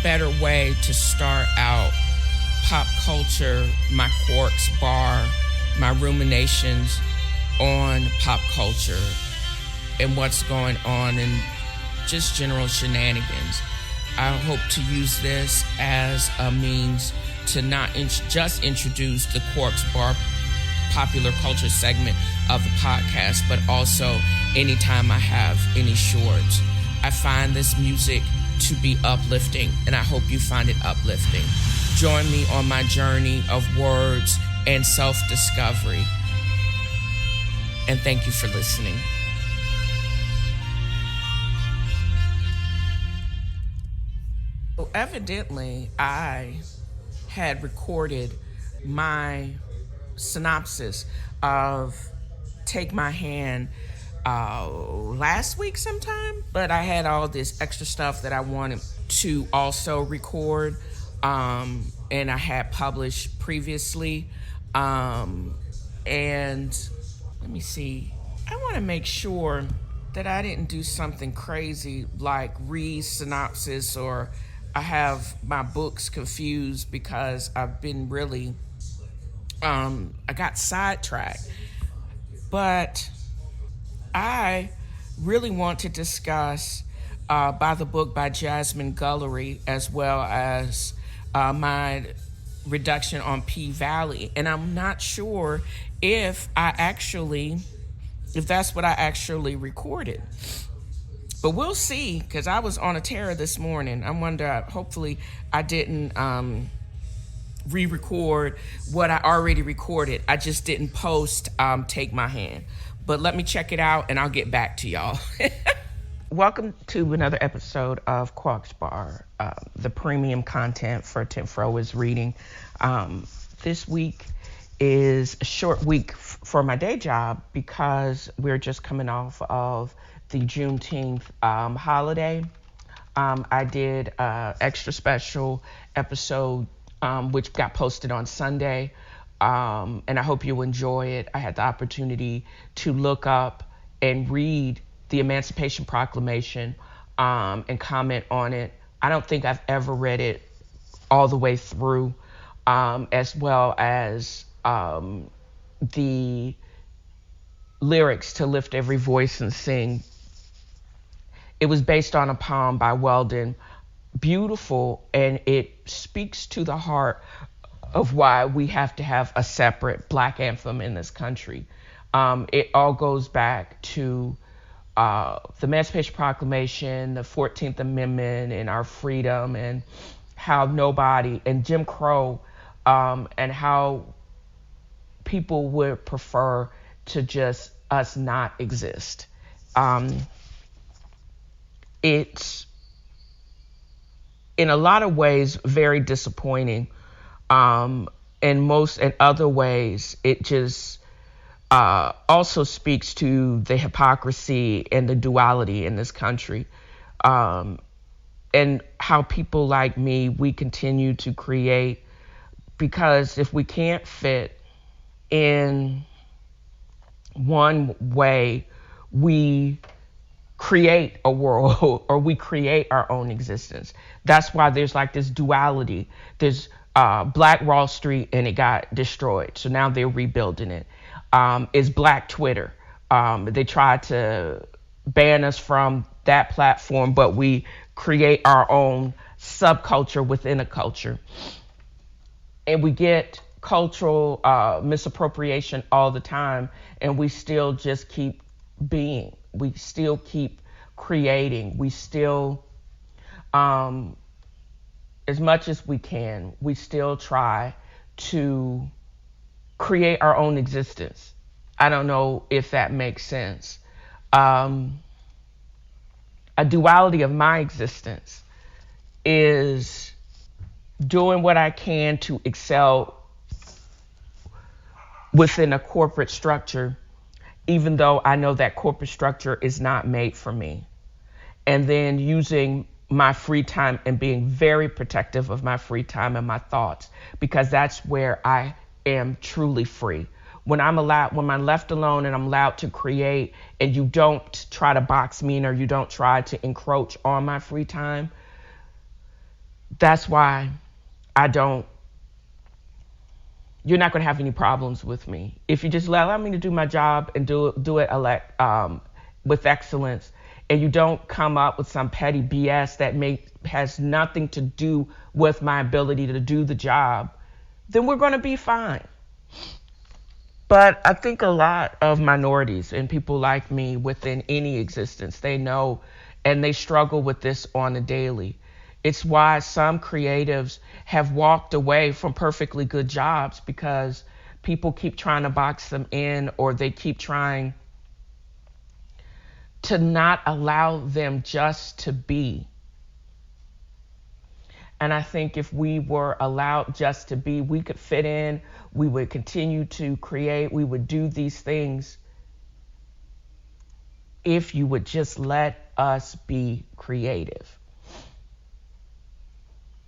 better way to start out pop culture, my Quark's bar, my ruminations on pop culture and what's going on and just general shenanigans. I hope to use this as a means to not just introduce the Quark's bar popular culture segment of the podcast, but also anytime I have any shorts. I find this music to be uplifting, and I hope you find it uplifting. Join me on my journey of words and self-discovery. And thank you for listening. Well, evidently, I had recorded my synopsis of Take My Hand last week sometime, but I had all this extra stuff that I wanted to also record, and I had published previously, and let me see, I want to make sure that I didn't do something crazy like read synopsis, or I have my books confused because I've been really I got sidetracked. But I really want to discuss By the Book by Jasmine Guillory, as well as my reduction on P-Valley. And I'm not sure if that's what I actually recorded. But we'll see, because I was on a tear this morning. I wonder, hopefully I didn't re-record what I already recorded. I just didn't post Take My Hand. But let me check it out and I'll get back to y'all. Welcome to another episode of Quark's Bar, the premium content for TNFro is reading. This week is a short week for my day job because we're just coming off of the Juneteenth holiday. I did an extra special episode which got posted on Sunday, and I hope you enjoy it. I had the opportunity to look up and read the Emancipation Proclamation and comment on it. I don't think I've ever read it all the way through, as well as the lyrics to Lift Every Voice and Sing. It was based on a poem by Weldon. Beautiful, and it speaks to the heart of why we have to have a separate Black anthem in this country. It all goes back to the Emancipation Proclamation, the 14th Amendment, and our freedom, and how nobody, and Jim Crow, and how people would prefer to just us not exist. It's in a lot of ways very disappointing. In other ways, it just also speaks to the hypocrisy and the duality in this country, and how people like me, we continue to create, because if we can't fit in one way, we create a world or we create our own existence. That's why there's like this duality. There's Black Wall Street and it got destroyed, so now they're rebuilding it. It's Black Twitter. They tried to ban us from that platform, but we create our own subculture within a culture. And we get cultural misappropriation all the time, and we still just keep being. We still keep creating. We still, as much as we can, we still try to create our own existence. I don't know if that makes sense. A duality of my existence is doing what I can to excel within a corporate structure, even though I know that corporate structure is not made for me. And then using my free time and being very protective of my free time and my thoughts, because that's where I am truly free. When I'm left alone and I'm allowed to create, and you don't try to box me in or you don't try to encroach on my free time, That's why I don't, you're not going to have any problems with me. If you just allow me to do my job and do it with excellence, and you don't come up with some petty BS that has nothing to do with my ability to do the job, then we're going to be fine. But I think a lot of minorities and people like me within any existence, they know and they struggle with this on a daily. It's why some creatives have walked away from perfectly good jobs, because people keep trying to box them in, or they keep trying to not allow them just to be. And I think if we were allowed just to be, we could fit in, we would continue to create, we would do these things if you would just let us be creative.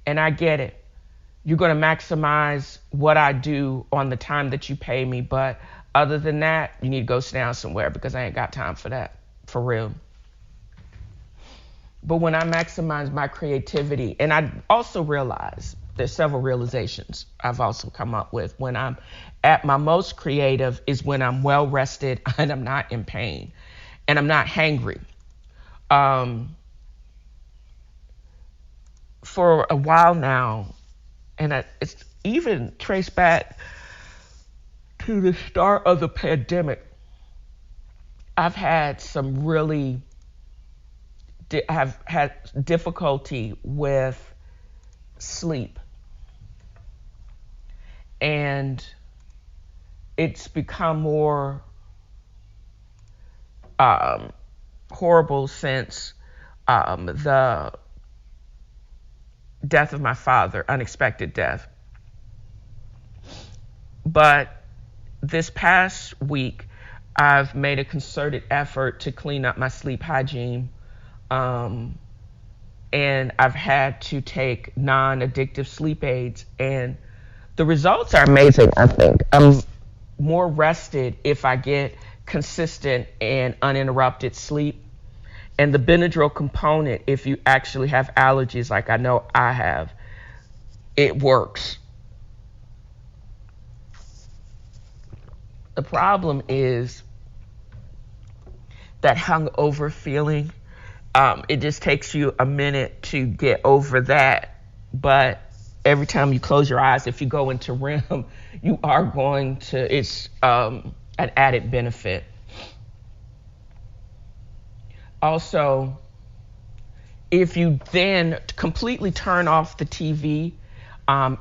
And I get it. You're going to maximize what I do on the time that you pay me. But other than that, you need to go sit down somewhere, because I ain't got time for that, for real. But when I maximize my creativity, and I also realize there's several realizations I've also come up with. When I'm at my most creative is when I'm well rested and I'm not in pain and I'm not hangry. For a while now, and it's even traced back to the start of the pandemic, I've had some really, have had difficulty with sleep. And it's become more horrible since the death of my father, unexpected death. But this past week, I've made a concerted effort to clean up my sleep hygiene. And I've had to take non-addictive sleep aids, and the results are amazing, I think. I'm more rested if I get consistent and uninterrupted sleep. And the Benadryl component, if you actually have allergies like I know I have, it works. The problem is that hungover feeling. It just takes you a minute to get over that. But every time you close your eyes, if you go into REM, you are going to, it's an added benefit. Also, if you then completely turn off the TV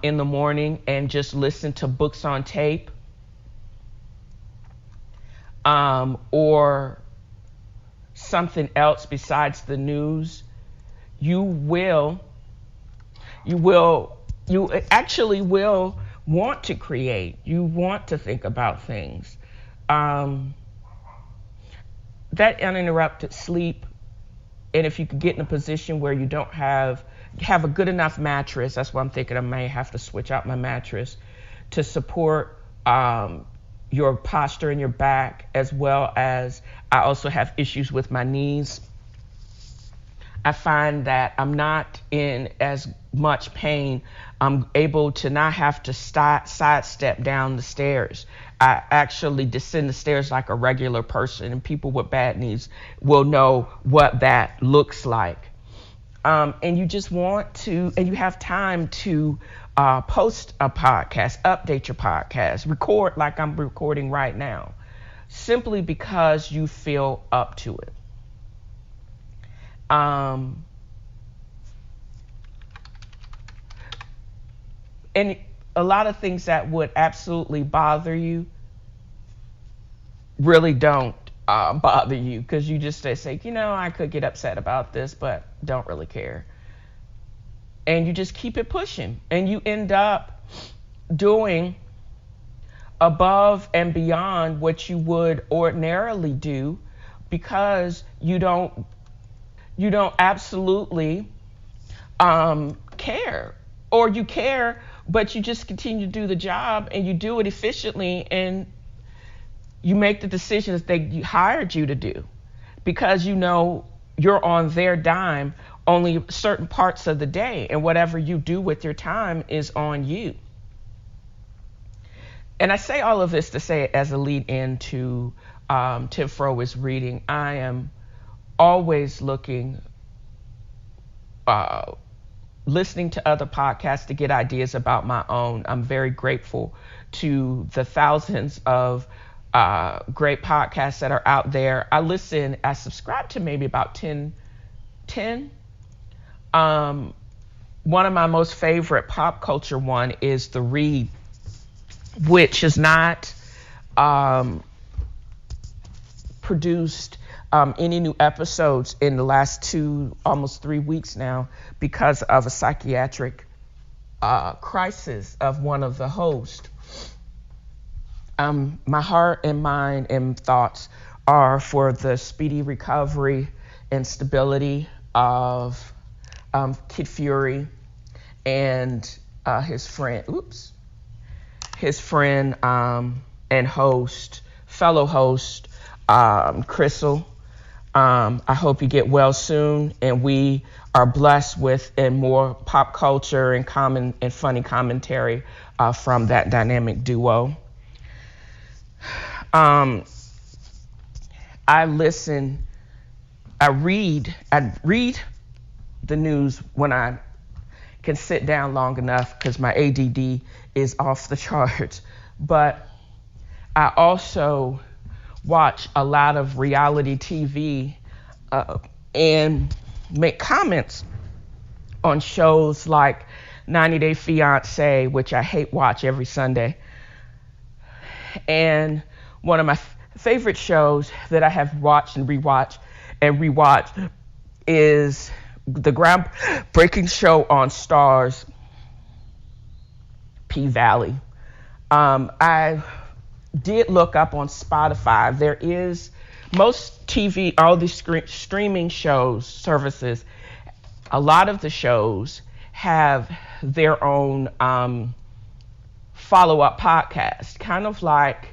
in the morning and just listen to books on tape, or something else besides the news, you actually will want to create. You want to think about things. That uninterrupted sleep, and if you could get in a position where you don't have a good enough mattress, that's why I'm thinking I may have to switch out my mattress to support your posture and your back, as well as I also have issues with my knees. I find that I'm not in as much pain. I'm able to not have to sidestep down the stairs. I actually descend the stairs like a regular person, and people with bad knees will know what that looks like. And you just want to, and you have time to post a podcast, update your podcast, record like I'm recording right now, simply because you feel up to it. And a lot of things that would absolutely bother you really don't bother you, because you just say, I could get upset about this, but don't really care. And you just keep it pushing, and you end up doing above and beyond what you would ordinarily do, because you don't absolutely care, or you care, but you just continue to do the job, and you do it efficiently, and you make the decisions they hired you to do, because you're on their dime, only certain parts of the day, and whatever you do with your time is on you. And I say all of this to say it as a lead into TNFro is reading. I am always listening to other podcasts to get ideas about my own. I'm very grateful to the thousands of great podcasts that are out there. I subscribe to maybe about 10. One of my most favorite pop culture one is The Read, which is not produced any new episodes in the last almost 3 weeks now because of a psychiatric crisis of one of the hosts. My heart and mind and thoughts are for the speedy recovery and stability of Kid Fury and his friend and fellow host, Crystal. I hope you get well soon, and we are blessed with more pop culture and funny commentary from that dynamic duo. I read the news when I can sit down long enough because my ADD is off the charts. But I also watch a lot of reality TV and make comments on shows like 90 Day Fiancé, which I hate watch every Sunday. And one of my favorite shows that I have watched and rewatched is the groundbreaking show on Starz, P-Valley. I did look up on Spotify. There is most TV, all these streaming services, a lot of the shows have their own follow-up podcast, kind of like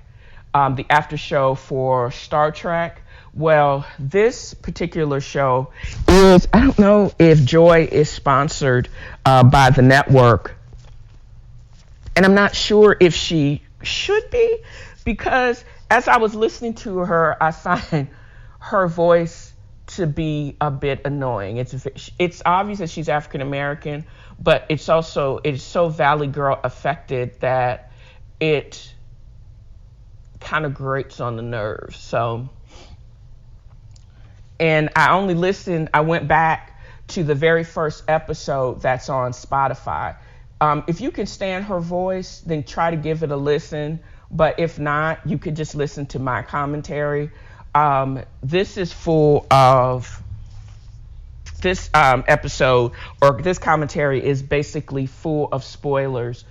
the after show for Star Trek. Well, this particular show is, I don't know if Joy is sponsored by the network. And I'm not sure if she should be, because as I was listening to her, I find her voice to be a bit annoying. It's obvious that she's African American, but it's so Valley Girl affected that it kind of grates on the nerves. So, and I went back to the very first episode that's on Spotify. If you can stand her voice, then try to give it a listen. But if not, you could just listen to my commentary. This is full of, this episode, or this commentary is basically full of spoilers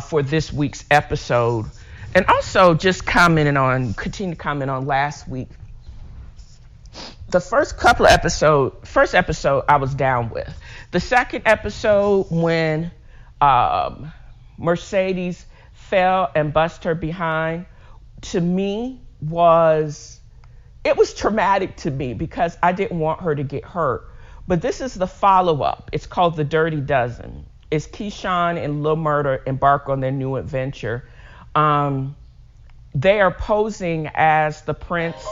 for this week's episode. And also just continue to comment on last week. The first episode I was down with. The second episode, when Mercedes fell and bust her behind, to me it was traumatic to me because I didn't want her to get hurt. But this is the follow-up. It's called The Dirty Dozen. It's Keyshawn and Lil Murder embark on their new adventure. They are posing as the prince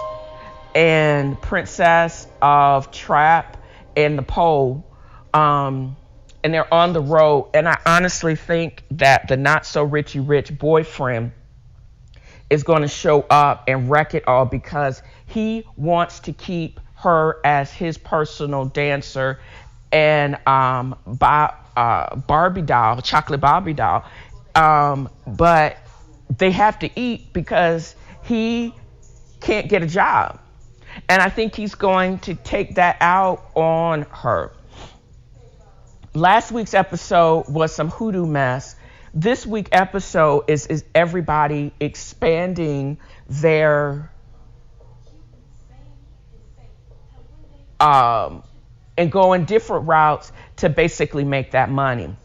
and princess of Trap and the Pole. And they're on the road. And I honestly think that the not so richy rich boyfriend is going to show up and wreck it all because he wants to keep her as his personal dancer and Barbie doll, chocolate Barbie doll. But they have to eat because he can't get a job. And I think he's going to take that out on her. Last week's episode was some hoodoo mess. This week's episode is everybody expanding their and going different routes to basically make that money.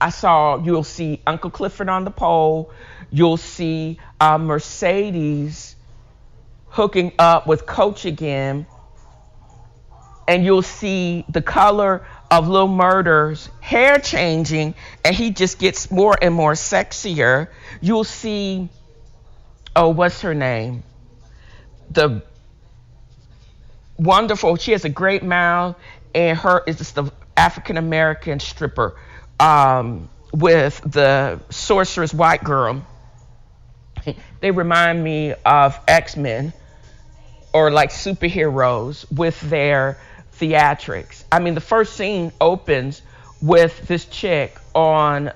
You'll see Uncle Clifford on the pole. You'll see Mercedes hooking up with Coach again. And you'll see the color of Lil Murder's hair changing, and he just gets more and more sexier. You'll see, oh, what's her name? The wonderful, she has a great mouth, and her is just the African American stripper with the sorceress white girl. They remind me of X-Men or like superheroes with their theatrics. I mean, the first scene opens with this chick in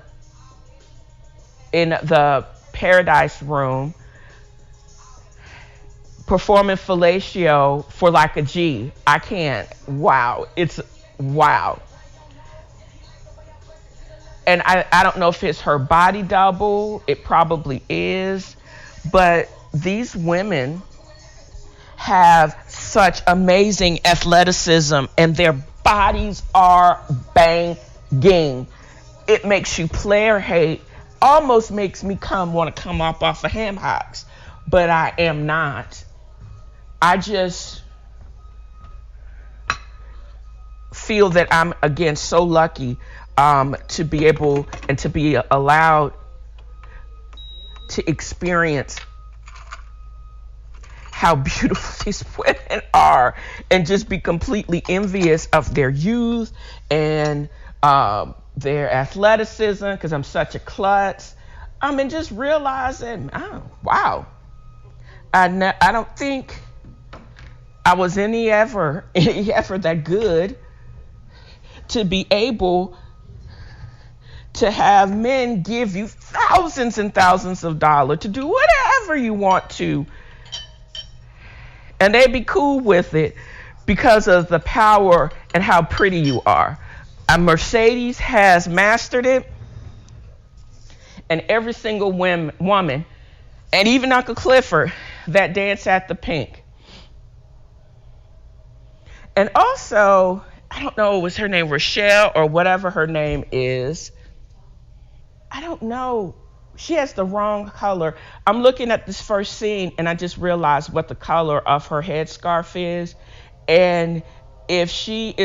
the Paradise Room performing fellatio for like a G. I can't. Wow. It's wow. And I don't know if it's her body double. It probably is. But these women have such amazing athleticism, and their bodies are banging. It makes you player hate. Almost makes me want to come up off of ham hocks. But I am not. I just feel that I'm, again, so lucky to be able and to be allowed to experience how beautiful these women are, and just be completely envious of their youth and their athleticism, because I'm such a klutz. And just realizing, oh, wow, I don't think I was any ever that good to be able to have men give you thousands and thousands of dollars to do whatever you want to, and they'd be cool with it because of the power and how pretty you are. And Mercedes has mastered it, and every single woman, and even Uncle Clifford, that dance at the Pink. And also, I don't know, was her name Rochelle or whatever her name is? I don't know. She has the wrong color. I'm looking at this first scene, and I just realized what the color of her headscarf is. And if she's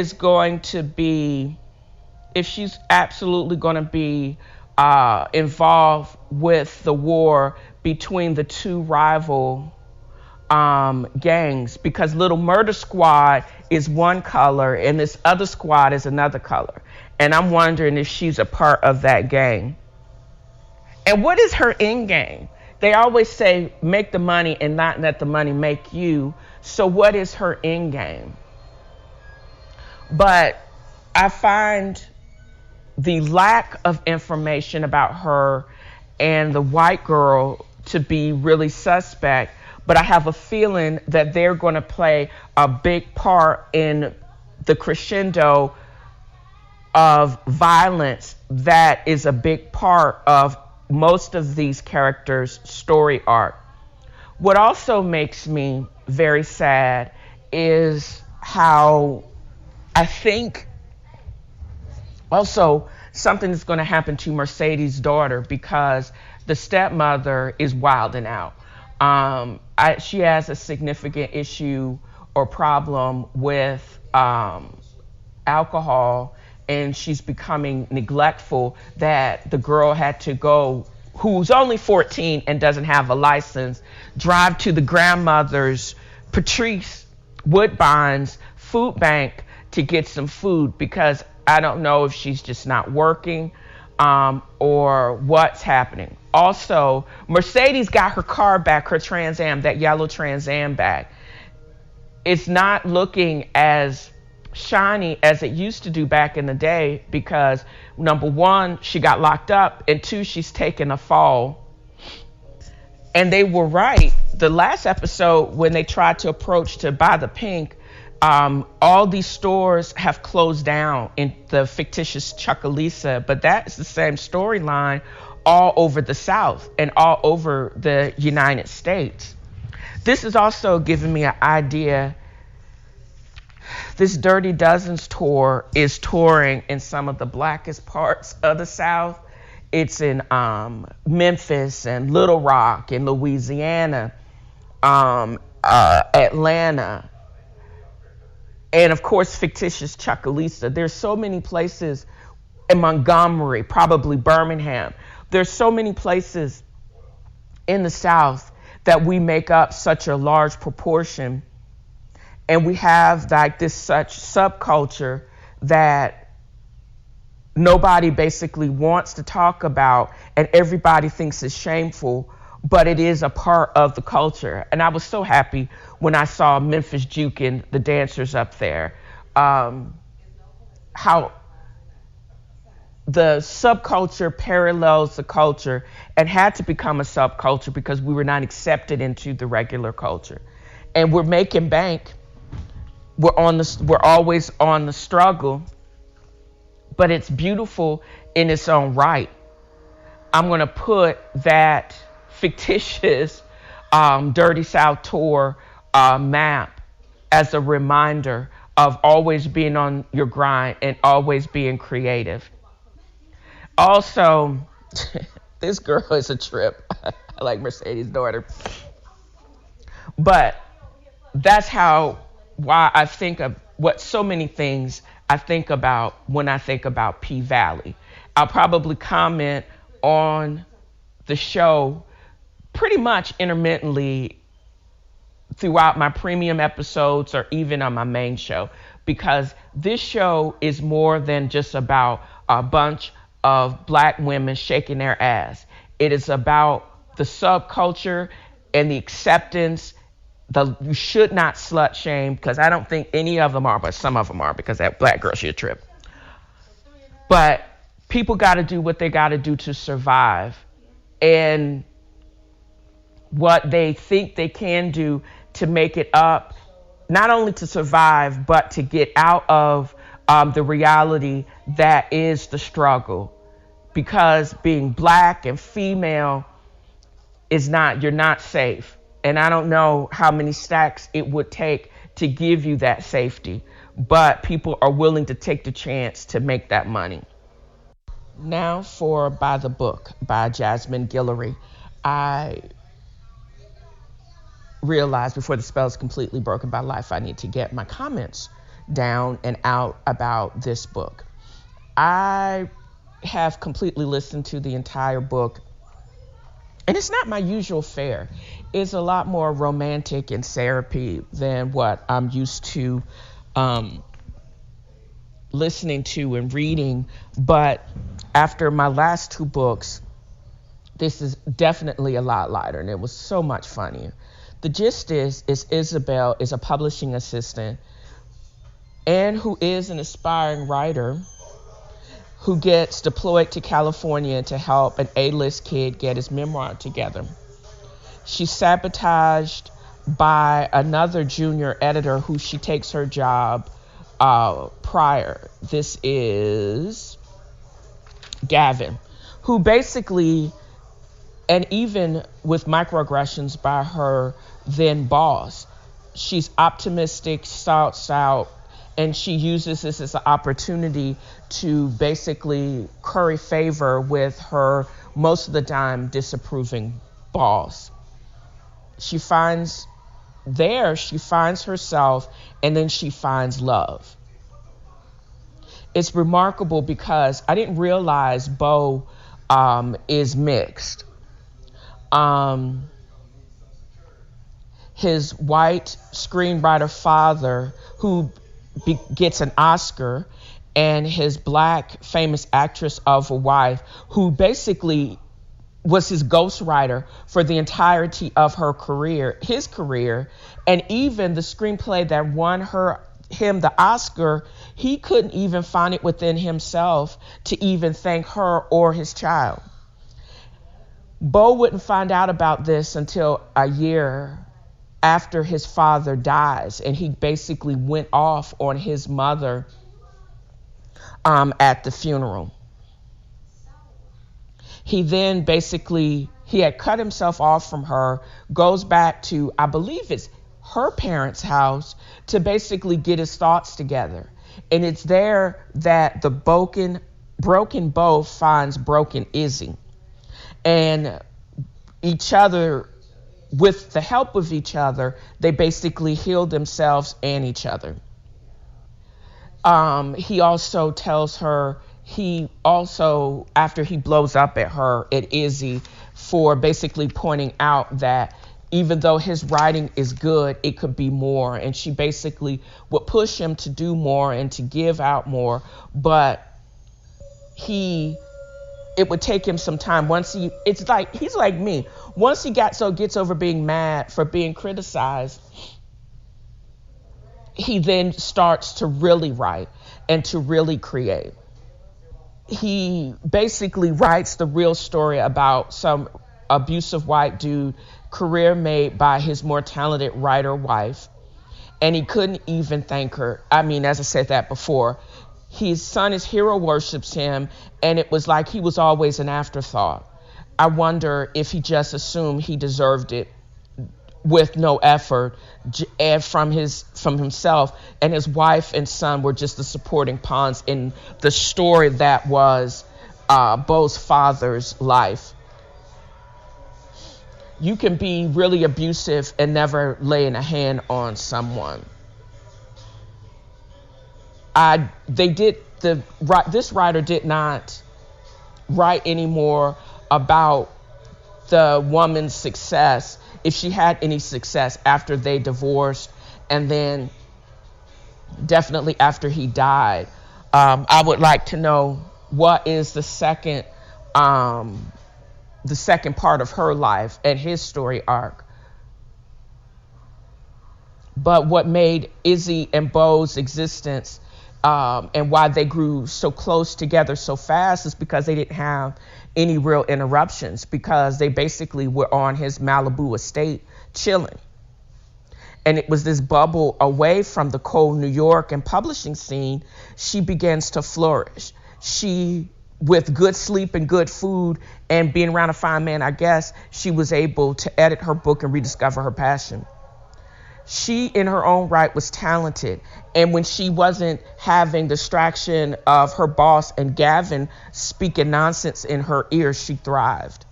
absolutely going to be involved with the war between the two rival gangs, because Little Murder Squad is one color and this other squad is another color. And I'm wondering if she's a part of that gang. And what is her end game? They always say make the money and not let the money make you. So what is her end game? But I find the lack of information about her and the white girl to be really suspect. But I have a feeling that they're going to play a big part in the crescendo of violence that is a big part of most of these characters' story arc. What also makes me very sad is how I think also something is going to happen to Mercedes' daughter, because the stepmother is wilding out. She has a significant issue or problem with alcohol, and she's becoming neglectful, that the girl had to go, who's only 14 and doesn't have a license, drive to the grandmother's, Patrice Woodbine's, food bank to get some food, because I don't know if she's just not working or what's happening. Also, Mercedes got her car back, her Trans Am, that yellow Trans Am back. It's not looking as shiny as it used to do back in the day, because number one, she got locked up, and two, she's taken a fall. And they were right. The last episode, when they tried to approach to buy the Pink, all these stores have closed down in the fictitious Chucalissa, but that is the same storyline all over the South and all over the United States. This is also giving me an idea. This Dirty Dozens tour is touring in some of the blackest parts of the South. It's in Memphis and Little Rock and Louisiana, Atlanta, and of course fictitious Chucalissa. There's so many places in Montgomery, probably Birmingham. There's so many places in the South that we make up such a large proportion, and we have like this such subculture that nobody basically wants to talk about, and everybody thinks it's shameful, but it is a part of the culture. And I was so happy when I saw Memphis Juke and the dancers up there, how the subculture parallels the culture and had to become a subculture because we were not accepted into the regular culture. And we're making bank. We're always on the struggle, but it's beautiful in its own right. I'm going to put that fictitious Dirty South tour map as a reminder of always being on your grind and always being creative. Also, this girl is a trip. I like Mercedes' daughter. But that's why I think of what so many things I think about when I think about P-Valley. I'll probably comment on the show pretty much intermittently throughout my premium episodes or even on my main show, because this show is more than just about a bunch of Black women shaking their ass. It is about the subculture and the acceptance. You should not slut shame, because I don't think any of them are, but some of them are, because that Black girl, she a trip. But people got to do what they got to do to survive, and what they think they can do to make it up, not only to survive, but to get out of the reality that is the struggle. Because being Black and female you're not safe. And I don't know how many stacks it would take to give you that safety, but people are willing to take the chance to make that money. Now for By the Book by Jasmine Guillory. I realized before the spell is completely broken by life, I need to get my comments down and out about this book. I have completely listened to the entire book, and it's not my usual fare. It's a lot more romantic and therapy than what I'm used to listening to and reading. But after my last two books, this is definitely a lot lighter, and it was so much funnier. The gist is Isabel is a publishing assistant and who is an aspiring writer who gets deployed to California to help an A-list kid get his memoir together. She's sabotaged by another junior editor who she takes her job prior. This is Gavin, who basically, and even with microaggressions by her then boss, she's optimistic, starts out, and she uses this as an opportunity to basically curry favor with her most of the time disapproving boss. She finds herself, and then she finds love. It's remarkable because I didn't realize Bo is mixed. His white screenwriter father, who gets an Oscar, and his Black famous actress of a wife, who basically was his ghostwriter for the entirety of his career, and even the screenplay that won him the Oscar, he couldn't even find it within himself to even thank her or his child. Bo wouldn't find out about this until a year after his father dies, and he basically went off on his mother at the funeral. He then he had cut himself off from her, goes back to, I believe it's her parents' house, to basically get his thoughts together. And it's there that the broken Bo finds broken Izzy. And each other, with the help of each other, they basically heal themselves and each other. He also tells her, he also, after he blows up at Izzy for basically pointing out that even though his writing is good, it could be more. And she basically would push him to do more and to give out more. But he, it would take him some time. Once he, it's like, he's like me. Once he gets over being mad for being criticized, he then starts to really write and to really create. He basically writes the real story about some abusive white dude, career made by his more talented writer wife, and he couldn't even thank her. I mean, as I said that before, his son, his hero, worships him, and it was like he was always an afterthought. I wonder if he just assumed he deserved it with no effort from himself, and his wife and son were just the supporting pawns in the story that was Bo's father's life. You can be really abusive and never laying a hand on someone. This writer did not write anymore about the woman's success, if she had any success after they divorced, and then definitely after he died. I would like to know what is the second part of her life and his story arc. But what made Izzy and Bo's existence and why they grew so close together so fast is because they didn't have any real interruptions, because they basically were on his Malibu estate chilling. And it was this bubble away from the cold New York and publishing scene. She begins to flourish. She, with good sleep and good food and being around a fine man, I guess, she was able to edit her book and rediscover her passion. She, in her own right, was talented. And when she wasn't having distraction of her boss and Gavin speaking nonsense in her ears, she thrived.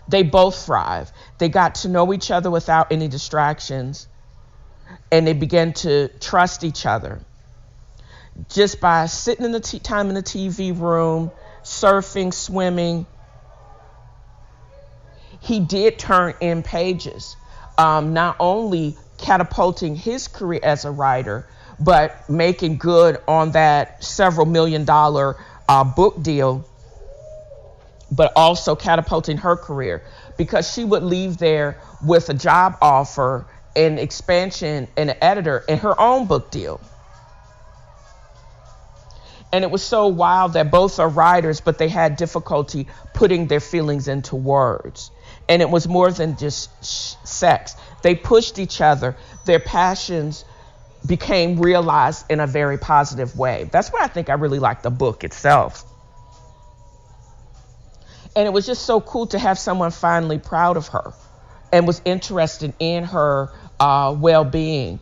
They both thrived. They got to know each other without any distractions, and they began to trust each other. Just by sitting in the time in the TV room, surfing, swimming, he did turn in pages. Not only catapulting his career as a writer, but making good on that several $1 million book deal, but also catapulting her career, because she would leave there with a job offer, an expansion, and an editor, and her own book deal. And it was so wild that both are writers, but they had difficulty putting their feelings into words. And it was more than just sex. They pushed each other. Their passions became realized in a very positive way. That's why I think I really like the book itself. And it was just so cool to have someone finally proud of her and was interested in her well-being.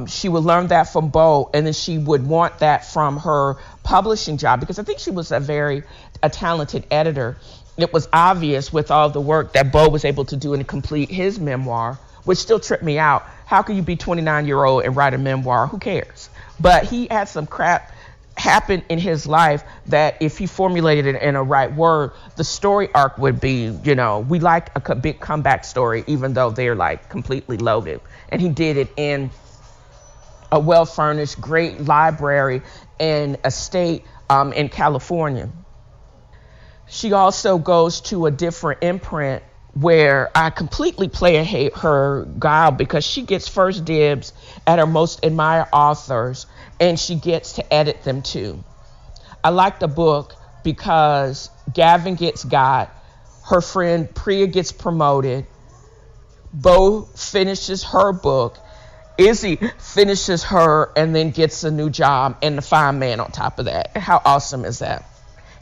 She would learn that from Bo, and then she would want that from her publishing job, because I think she was a talented editor. It was obvious with all the work that Bo was able to do and complete his memoir, which still tripped me out. How can you be 29-year-old and write a memoir? Who cares? But he had some crap happen in his life that if he formulated it in a right word, the story arc would be, we like a big comeback story, even though they're like completely loaded. And he did it in a well-furnished, great library and estate in California. She also goes to a different imprint where I completely play her guile, because she gets first dibs at her most admired authors, and she gets to edit them too. I like the book because Gavin gets got, her friend Priya gets promoted, Bo finishes her book, Izzy finishes her and then gets a new job, and the fine man on top of that. How awesome is that?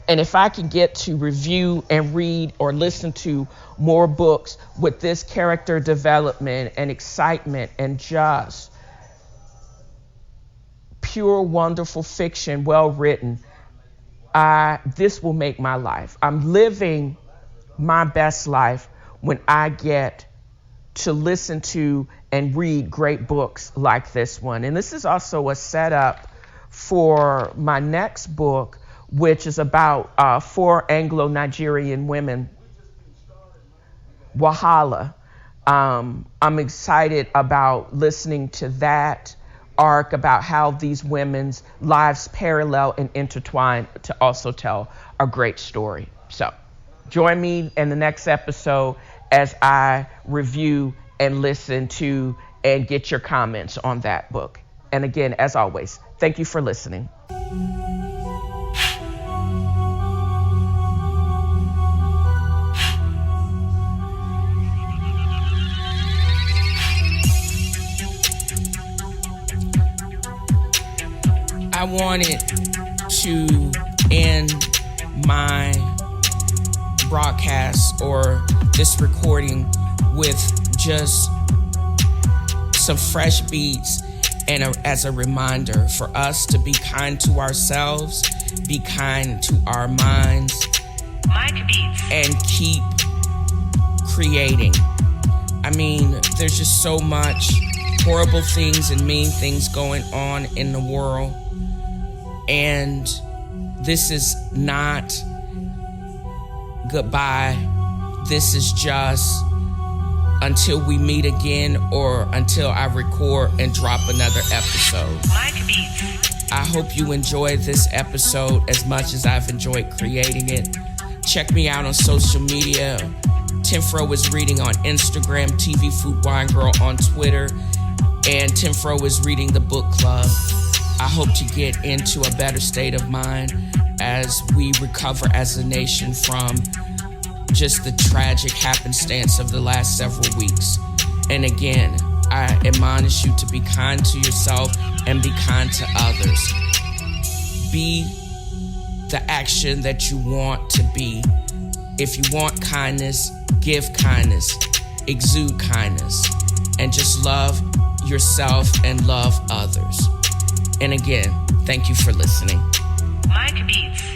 And if I can get to review and read or listen to more books with this character development and excitement and just pure, wonderful fiction, well written, this will make my life. I'm living my best life when I get to listen to and read great books like this one. And this is also a setup for my next book, which is about 4 Anglo-Nigerian women, Wahala. I'm excited about listening to that arc about how these women's lives parallel and intertwine to also tell a great story. So join me in the next episode as I review and listen to and get your comments on that book. And again, as always, thank you for listening. I wanted to end my broadcast or this recording with just some fresh beats and as a reminder for us to be kind to ourselves, be kind to our minds, and keep creating. I mean, there's just so much horrible things and mean things going on in the world. And this is not goodbye. This is just until we meet again or until I record and drop another episode. I hope you enjoyed this episode as much as I've enjoyed creating it. Check me out on social media. TNFro is reading on Instagram, TV Food Wine Girl on Twitter, and TNFro is reading the book club. I hope to get into a better state of mind as we recover as a nation from just the tragic happenstance of the last several weeks. And again, I admonish you to be kind to yourself and be kind to others. Be the action that you want to be. If you want kindness, give kindness, exude kindness, and just love yourself and love others. And again, thank you for listening. Mike Beats.